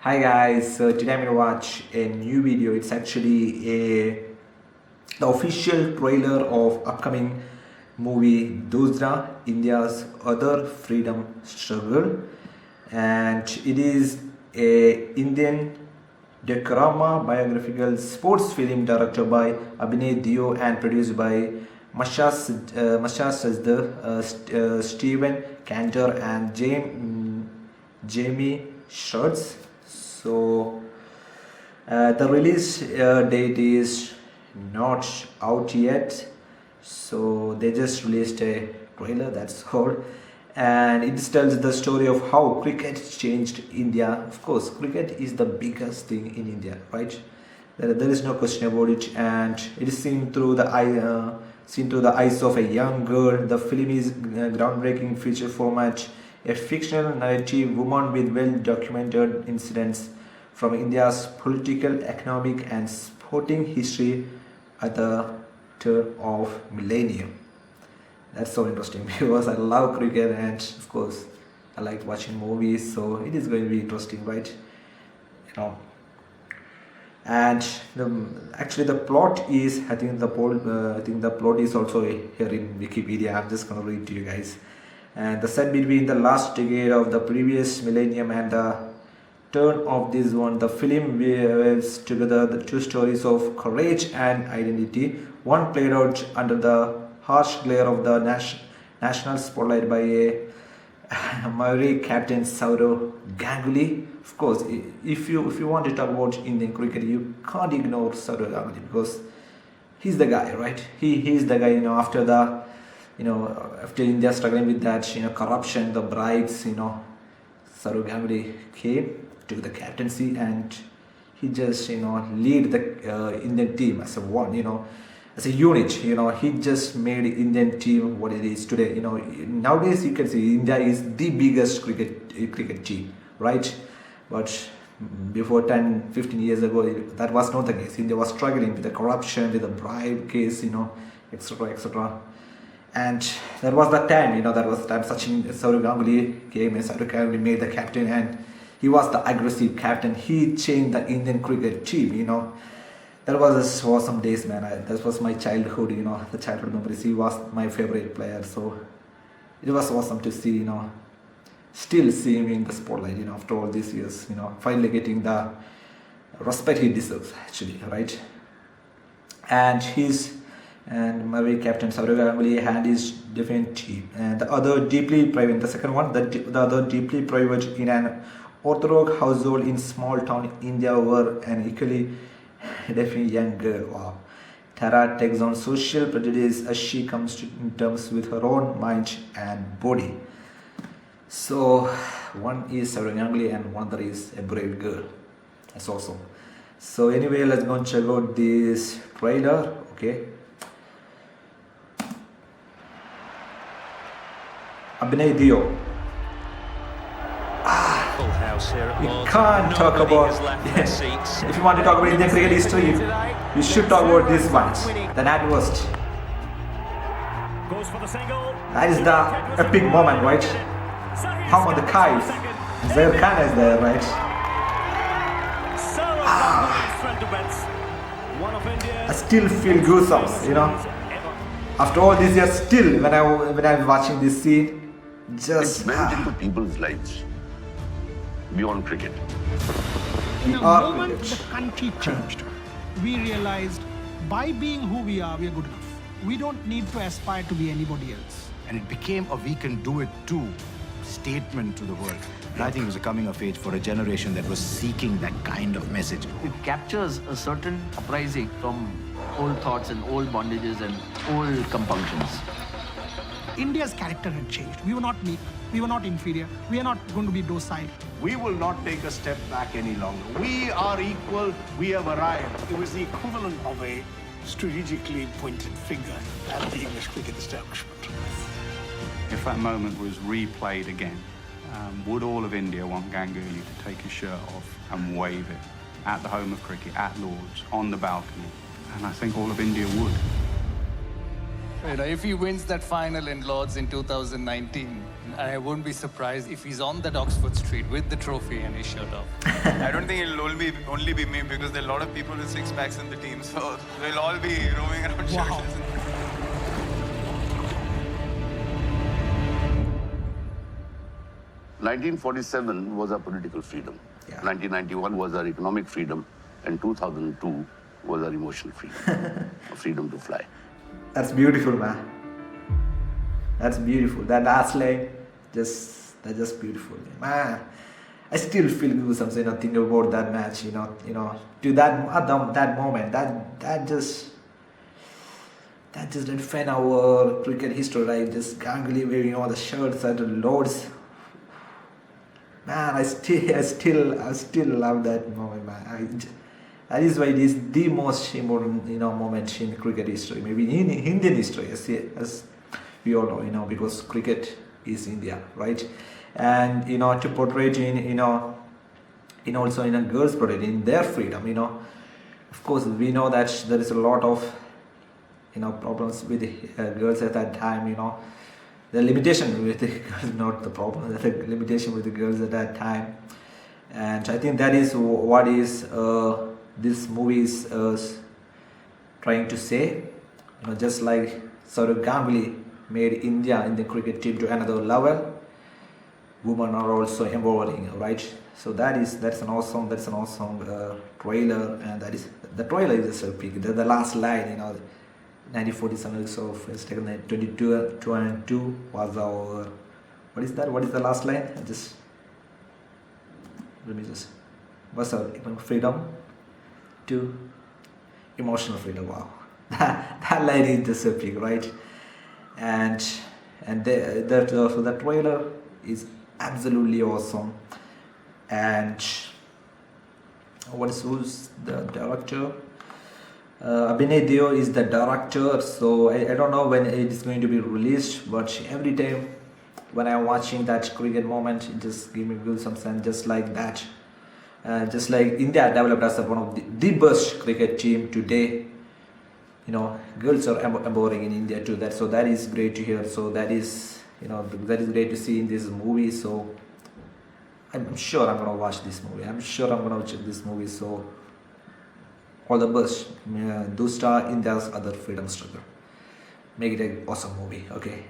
Hi guys, so today I'm gonna watch a new video. It's actually the official trailer of upcoming movie Doosra, India's other freedom struggle, and it is a Indian docudrama biographical sports film directed by Abhinay Deo and produced by Mashas Stephen Cantor and Jamie Schurtz. So the release date is not out yet, so they just released a trailer, that's all. And it tells the story of how cricket changed India. Of course, cricket is the biggest thing in India, right? There is no question about it, and it is seen through the eyes of a young girl. The film is groundbreaking feature format, a fictional narrative woman with well-documented incidents from India's political, economic, and sporting history at the turn of millennium. That's so interesting because I love cricket and of course I like watching movies, so it is going to be interesting, right? You know. And actually the plot is, I think the plot is also here in Wikipedia. I'm just gonna read to you guys. And the set between the last decade of the previous millennium and the turn of this one, the film weaves together the two stories of courage and identity, one played out under the harsh glare of the national spotlight by a Maori captain Sourav Ganguly. Of course, if you want to talk about Indian cricket, you can't ignore Sourav Ganguly because he's the guy, right? He's the guy. After after India struggling with that, corruption, the bribes, Sourav Ganguly came, took the captaincy, and he just lead the Indian team as a one, as a unit. He just made Indian team what it is today. Nowadays you can see India is the biggest cricket team, right? But before 10-15 years ago, that was not the case. India was struggling with the corruption, with the bribe case, etc, etc. And that was the time, that was the time Sourav Ganguly came, and Sourav Ganguly made the captain, and he was the aggressive captain. He changed the Indian cricket team. That was awesome days, man. That was my childhood, the childhood memories. He was my favorite player, so it was awesome to see, still see him in the spotlight, after all these years, finally getting the respect he deserves, actually, right? And Maori captain Sourav Ganguly had his different team, and the other deeply private. The second one, the other deeply private in an orthodox household in small town India, were an equally definitely young girl. Wow. Tara takes on social prejudice as she comes to terms with her own mind and body. So one is Sourav Ganguly and one other is a brave girl. That's awesome. So anyway, let's go and check out this trailer. Okay. Abhinay Deo. You can't talk about if you want to talk about Indian cricket history, you should talk about this one, the NatWest. That is the epic moment, right? How on the kites? Zair Khan is there, right? I still feel goosebumps, After all these years, still when I'm watching this scene, just it went into people's lives beyond cricket. In the moment the country changed, we realized by being who we are good enough. We don't need to aspire to be anybody else. And it became a "we can do it too" statement to the world. And I think it was a coming of age for a generation that was seeking that kind of message. It captures a certain uprising from old thoughts and old bondages and old compunctions. India's character had changed. We were not meek. We were not inferior. We are not going to be docile. We will not take a step back any longer. We are equal. We have arrived. It was the equivalent of a strategically pointed finger at the English cricket establishment. If that moment was replayed again, would all of India want Ganguly to take his shirt off and wave it at the home of cricket, at Lord's, on the balcony? And I think all of India would. If he wins that final in Lord's in 2019, I won't be surprised if he's on that Oxford Street with the trophy and his shirt off. I don't think it'll only be me because there are a lot of people with six packs in the team, so we'll all be roaming around shirtless. 1947 was our political freedom. Yeah. 1991 was our economic freedom, and 2002 was our emotional freedom, freedom to fly. That's beautiful, man. That's beautiful. That last line, that's just beautiful, man. I still feel goosebumps, thinking about that match, to that moment, that just define our cricket history, right? Just Ganguly wearing all the shirts at the Lords. Man, I still love that moment, man. That is why it is the most important, moment in cricket history, maybe in Indian history, as we all know, because cricket is India, right? And to portray it in also in a girls' parade, in their freedom, of course we know that there is a lot of problems with the girls at that time, the limitation with the girls, not the problem, the limitation with the girls at that time. And I think that is what is this movie is trying to say, just like Sourav Ganguly made India in the cricket team to another level, women are also empowering, right? So that's an awesome trailer, and the trailer is just so big. The last line, 1947, so it's taken 22 and 2 was our, what is that? What is the last line? What's our freedom to emotional freedom? Wow, that line is just so big, right? And the trailer is absolutely awesome. And who's the director? Abhinay Deo is the director, so I don't know when it is going to be released, but every time when I'm watching that cricket moment, it just gives me goosebumps. And just like that, just like India developed as one of the best cricket team today, girls are empowering in India too. So that is great to hear. So that is great to see in this movie. So I'm sure I'm gonna watch this movie. I'm sure I'm gonna check this movie. So all the best, Doosra, India's other freedom struggle. Make it an awesome movie. Okay.